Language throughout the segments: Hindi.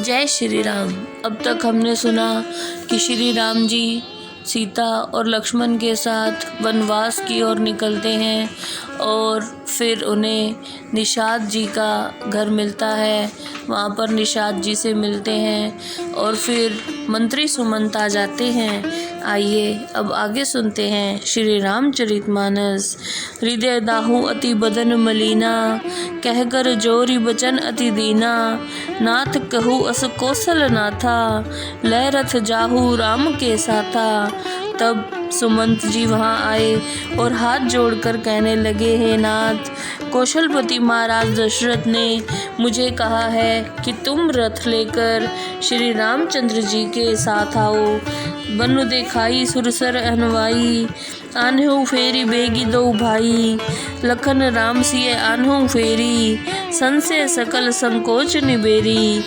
जय श्री राम। अब तक हमने सुना कि श्री राम जी सीता और लक्ष्मण के साथ वनवास की ओर निकलते हैं और फिर उन्हें निषाद जी का घर मिलता है। वहाँ पर निषाद जी से मिलते हैं और फिर मंत्री सुमंत आ जाते हैं। आइए अब आगे सुनते हैं श्री रामचरितमानस। हृदय दाहु अति बदन मलीना, कहकर जोरी बचन अति दीना। नाथ कहु अस कौशल नाथा, लय रथ जाहु राम के साथा। तब सुमंत जी वहाँ आए और हाथ जोड़कर कहने लगे, हे नाथ, कौशलपति महाराज दशरथ ने मुझे कहा है कि तुम रथ लेकर श्री रामचंद्र जी के साथ आओ। बनु देखाई सुरसर अनवाई, आन्हु फेरी बेगी दो भाई। लखन राम सिय आन्हु फेरी, संशय सकल संकोच निबेरी।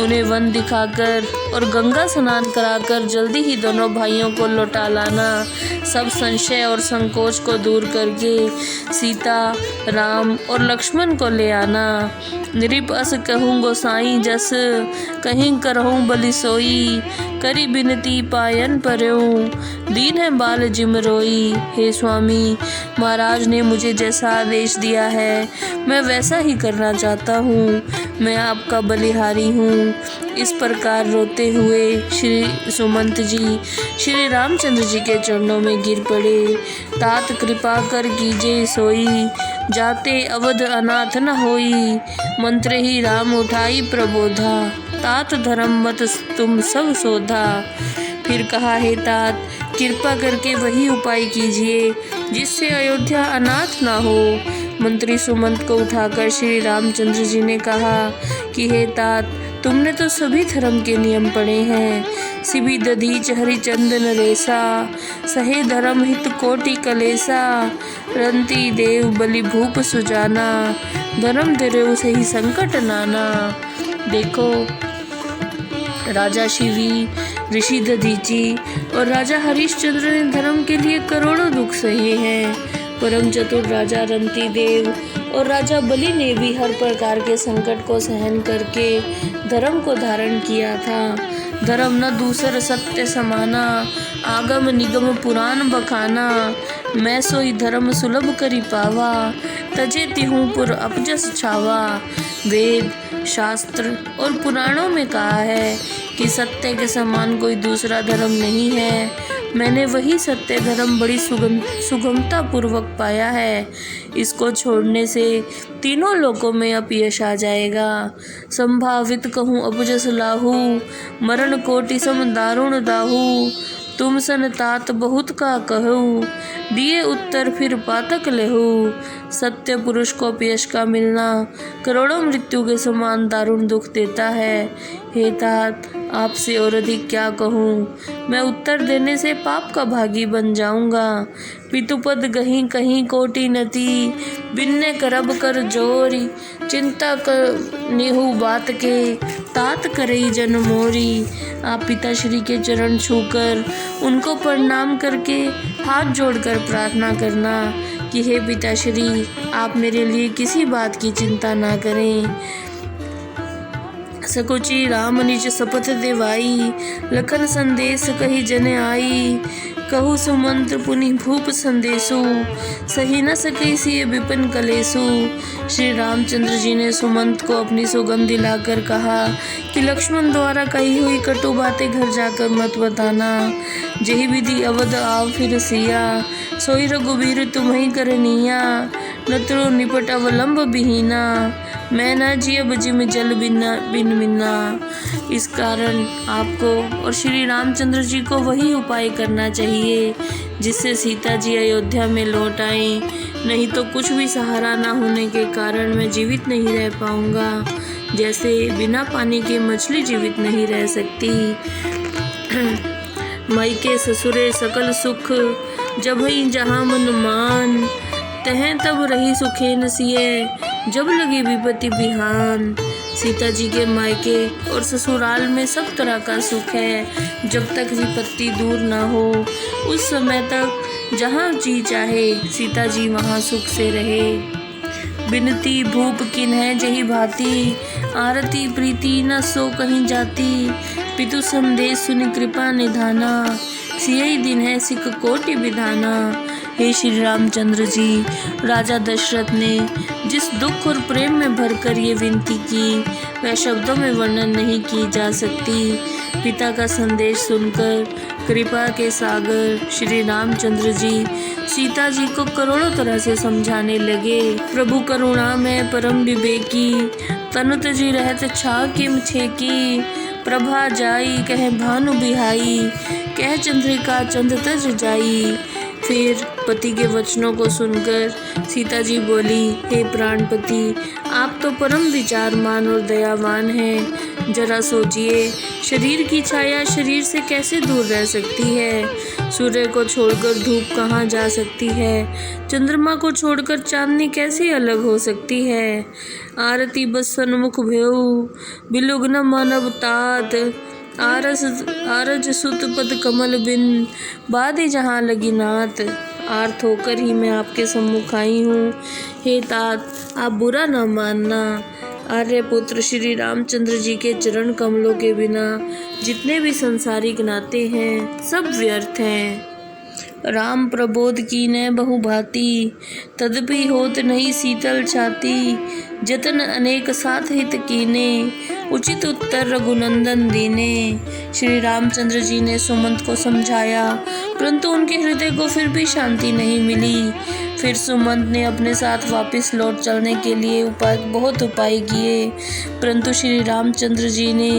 उन्हें वन दिखाकर और गंगा स्नान कराकर जल्दी ही दोनों भाइयों को लौटा लाना। सब संशय और संकोच को दूर करके सीता, राम और लक्ष्मण को ले आना। नृप अस कहूँ गोसाई जस, कहीं करहूँ बलि सोई। करी बिनती पायन पर्यों, दीन है बाल जिम रोई। हे स्वामी, महाराज ने मुझे जैसा आदेश दिया है मैं वैसा ही करना चाहता हूँ। मैं आपका बलिहारी हूँ। इस प्रकार रोते हुए श्री सुमंत जी श्री रामचंद्र जी के चरणों में गिर पड़े। तात कृपा कर कीजे सोई, जाते अवध अनाथ न होई। मंत्र ही राम उठाई प्रबोधा, तात धर्म मत तुम सब शोधा। फिर कहा, हे तात, कृपा करके वही उपाय कीजिए जिससे अयोध्या अनाथ ना हो। मंत्री सुमंत को उठाकर श्री रामचंद्र जी ने कहा कि हे तात, तुमने तो सभी धर्म के नियम पढ़े हैं। सिबी दधीच हरिचंदन रेसा, सहे धर्म हित कोटि कलेसा। रंती देव बलि भूप सुजाना, धर्म धर्यो सही संकट नाना। देखो, राजा शिवी, ऋषि दधीची और राजा हरिश्चंद्र ने धर्म के लिए करोड़ों दुख सहे हैं। परम चतुर राजा रंती देव और राजा बलि ने भी हर प्रकार के संकट को सहन करके धर्म को धारण किया था। धर्म न दूसर सत्य समाना, आगम निगम पुराण बखाना। मैं सोई धर्म सुलभ करी पावा, तजे तिहूँ पुर अपजस छावा। वेद, शास्त्र और पुराणों में कहा है कि सत्य के समान कोई दूसरा धर्म नहीं है। मैंने वही सत्य धर्म बड़ी सुगमता पूर्वक पाया है। इसको छोड़ने से तीनों लोकों में अपयश आ जाएगा। संभावित कहूँ अपजस लाहू, मरण कोटि सम दारुण दाहू। तुम सन तात बहुत का कहूँ, दिए उत्तर फिर पातक लेहू। सत्य पुरुष को अपयश का मिलना करोड़ों मृत्यु के समान दारुण दुख देता है। हे तात, आपसे और अधिक क्या कहूँ, मैं उत्तर देने से पाप का भागी बन जाऊंगा। पितुपद गहीं कहीं कोटि नती, बिन्ने करब कर जोरी। चिंता कर नेहु बात के, तात करई जन मोरी। आप पिताश्री के चरण छूकर उनको प्रणाम करके हाथ जोड़कर प्रार्थना करना कि हे पिताश्री, आप मेरे लिए किसी बात की चिंता ना करें। सकुचि राम निज शपथ देवाई, लखन संदेश कही जन आई। कहु सुमंत्र पुनि भूप संदेशु, सही न सके सिय विपिन कलेसु। श्री रामचंद्र जी ने सुमंत को अपनी सौगंध दिलाकर कहा कि लक्ष्मण द्वारा कही हुई कटु बातें घर जाकर मत बताना। जही विधि अवध आव फिर सिया, सोई रघुबीर तुम्हीं करनिया। नतरो निपट अवलंब बिहीना, मैं न जियब जिम जल बिन मिन्ना। इस कारण आपको और श्री रामचंद्र जी को वही उपाय करना चाहिए जिससे सीता जी अयोध्या में लौट आएं। नहीं तो कुछ भी सहारा ना होने के कारण मैं जीवित नहीं रह पाऊंगा, जैसे बिना पानी के मछली जीवित नहीं रह सकती। मायके ससुरे सकल सुख, जबहि जहाँ मन मान। तहें तब रही सुखेन सिय, जब लगी विपत्ति बिहान। सीता जी के मायके और ससुराल में सब तरह का सुख है। जब तक विपत्ति दूर ना हो उस समय तक जहाँ जी चाहे सीता जी वहाँ सुख से रहे। बिनती भूप किन है जही भांति, आरती प्रीति न सो कहीं जाती। पितु संदेश सुनि कृपा निधाना, सियहि दिन है सिक कोटि विधाना। हे श्री रामचंद्र जी, राजा दशरथ ने जिस दुख और प्रेम में भरकर ये विनती की वह शब्दों में वर्णन नहीं की जा सकती। पिता का संदेश सुनकर कृपा के सागर श्री रामचंद्र जी सीता जी को करोड़ों तरह से समझाने लगे। प्रभु करुणा में परम विवेकी, तनु तजी रहत छा किम छेकी। प्रभा जाई कह भानु बिहाई, कह चंद्रिका चंद तज जाई। फिर पति के वचनों को सुनकर सीता जी बोली, हे प्राणपति, आप तो परम विचारमान और दयावान हैं। जरा सोचिए, शरीर की छाया शरीर से कैसे दूर रह सकती है? सूर्य को छोड़कर धूप कहाँ जा सकती है? चंद्रमा को छोड़कर चांदनी कैसे अलग हो सकती है? आरती बस सन्मुख भयउ, बिलुग न मानव तात। आरज सुत पद कमल बिन, बाधे जहाँ लगी नात। आर्त होकर ही मैं आपके सम्मुख आई हूँ। हे तात, आप बुरा न मानना। आर्यपुत्र श्री रामचंद्र जी के चरण कमलों के बिना जितने भी संसारिक नाते हैं सब व्यर्थ हैं। राम प्रबोध कीन्ह बहु भांति, तदपि होत नहीं शीतल छाती। जतन अनेक साथ हित कीने, उचित उत्तर रघुनंदन दीने। श्री रामचंद्र जी ने सुमंत को समझाया, परंतु उनके हृदय को फिर भी शांति नहीं मिली। फिर सुमंत ने अपने साथ वापस लौट चलने के लिए बहुत उपाय किए, परंतु श्री रामचंद्र जी ने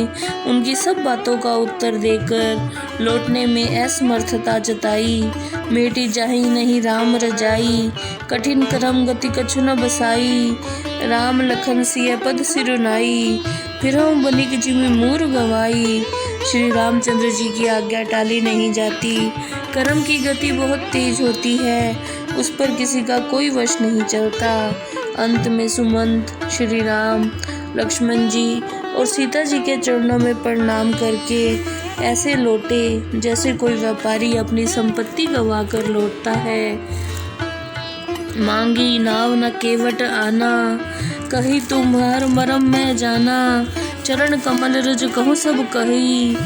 उनकी सब बातों का उत्तर देकर लौटने में असमर्थता जताई। मेटी जाही नहीं राम रजाई, कठिन करम गति कछु न बसाई। राम लखन सिय पद सिरुनाई, फिरहु बनिक जिमि मूर गवाई। श्री रामचंद्र जी की आज्ञा टाली नहीं जाती। कर्म की गति बहुत तेज होती है, उस पर किसी का कोई वश नहीं चलता। अंत में सुमंत श्री राम, लक्ष्मण जी और सीता जी के चरणों में प्रणाम करके ऐसे लौटे जैसे कोई व्यापारी अपनी संपत्ति गंवा कर लौटता है। मांगी नाव न केवट आना, कही तुम्हार मरम में जाना। चरण कमल रज कहूँ सब कही,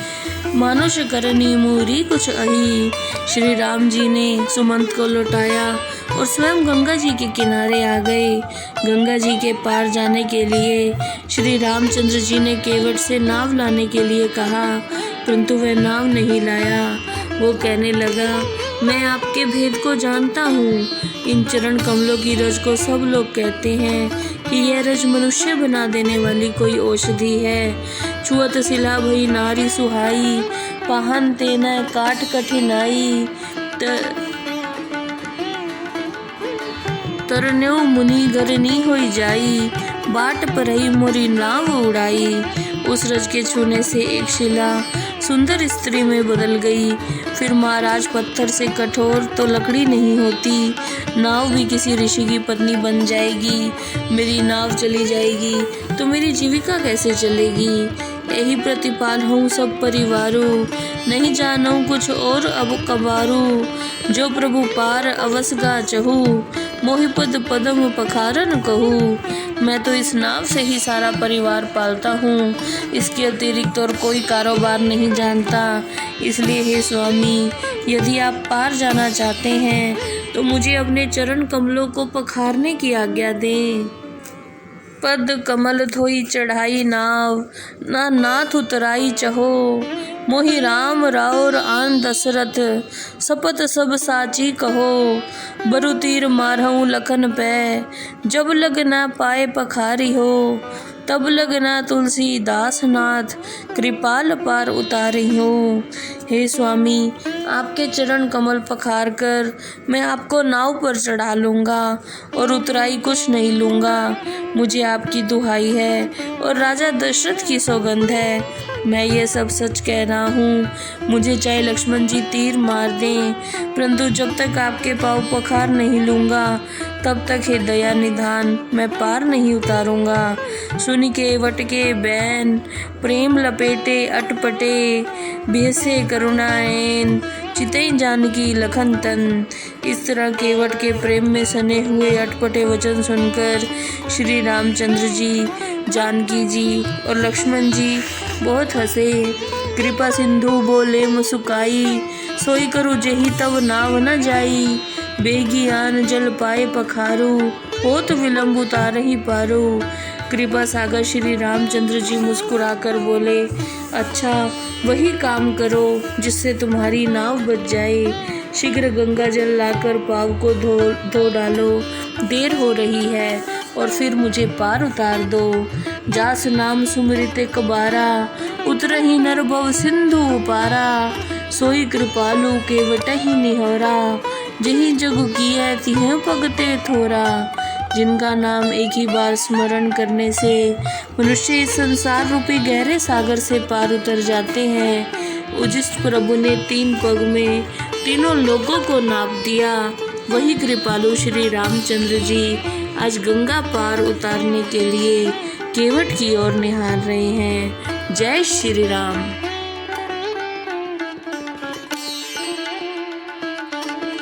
मानुष करनी मूरी कुछ अही। श्री राम जी ने सुमंत को लौटाया और स्वयं गंगा जी के किनारे आ गए। गंगा जी के पार जाने के लिए श्री रामचंद्र जी ने केवट से नाव लाने के लिए कहा, परंतु वह नाव नहीं लाया। वो कहने लगा, मैं आपके भेद को जानता हूँ। इन चरण कमलों की रज को सब लोग कहते हैं कि यह रज मनुष्य बना देने वाली कोई औषधि है। छुअत सिला भई नारी सुहाई, पाहन तेना काट कठिनाई। तरन्यो मुनि गरनी होई जाई, बाट परही मोरी नाव उड़ाई। उस रज के छूने से एक शिला सुंदर स्त्री में बदल गई। फिर महाराज, पत्थर से कठोर तो लकड़ी नहीं होती, नाव भी किसी ऋषि की पत्नी बन जाएगी। मेरी नाव चली जाएगी तो मेरी जीविका कैसे चलेगी? यही प्रतिपाल हूँ सब परिवारू, नहीं जानूँ कुछ और अब कबारू। जो प्रभु पार अवसगा चहू, मोहि पद पदम पखारन कहूँ। मैं तो इस नाव से ही सारा परिवार पालता हूँ, इसके अतिरिक्त और कोई कारोबार नहीं जानता। इसलिए हे स्वामी, यदि आप पार जाना चाहते हैं तो मुझे अपने चरण कमलों को पखारने की आज्ञा दें। पद कमल धोई चढ़ाई नाव, ना नाथ उतराई चहो। मोहि राम राउर आन दशरथ, सपत सब साची कहो। बरु तीर मारहूँ लखन पै, जब लग ना पाए पखारी हो। तब लगना तुलसीदास नाथ, कृपाल पार उतारी हो। हे स्वामी, आपके चरण कमल पखार कर मैं आपको नाव पर चढ़ा लूँगा और उतराई कुछ नहीं लूँगा। मुझे आपकी दुहाई है और राजा दशरथ की सौगंध है, मैं ये सब सच कह रहा हूँ। मुझे चाहे लक्ष्मण जी तीर मार दें, परंतु जब तक आपके पाँव पखार नहीं लूँगा तब तक हे दया निधान मैं पार नहीं उतारूंगा। सुन केवट के बैन प्रेम लपेटे अटपटे, बेसे करुणाएन चितई जानकी लखन तन। इस तरह केवट के प्रेम में सने हुए अटपटे वचन सुनकर श्री रामचंद्र जी, जानकी जी और लक्ष्मण जी बहुत हंसे। कृपा सिंधु बोले मुस्काई, सोई करू जेहि तब नाव न जाई। बेगी आन जल पाए पखारू, हो तो विलम्ब उतारहि पारू। कृपा सागर श्री रामचंद्र जी मुस्कुराकर बोले, अच्छा वही काम करो जिससे तुम्हारी नाव बच जाए। शीघ्र गंगा जल लाकर पाव को धो डालो, देर हो रही है, और फिर मुझे पार उतार दो। जास नाम सुमृत कबारा, उतरहि नर भव सिंधु पारा। सोई कृपालु केवटहि निहोरा, जेहि जग किए तिह भगते थोरा। जिनका नाम एक ही बार स्मरण करने से मनुष्य इस संसार रूपी गहरे सागर से पार उतर जाते हैं, उजिष्ट प्रभु ने 3 पग में तीनों लोगों को नाप दिया। वही कृपालु श्री रामचंद्र जी आज गंगा पार उतारने के लिए केवट की ओर निहार रहे हैं। जय श्री राम।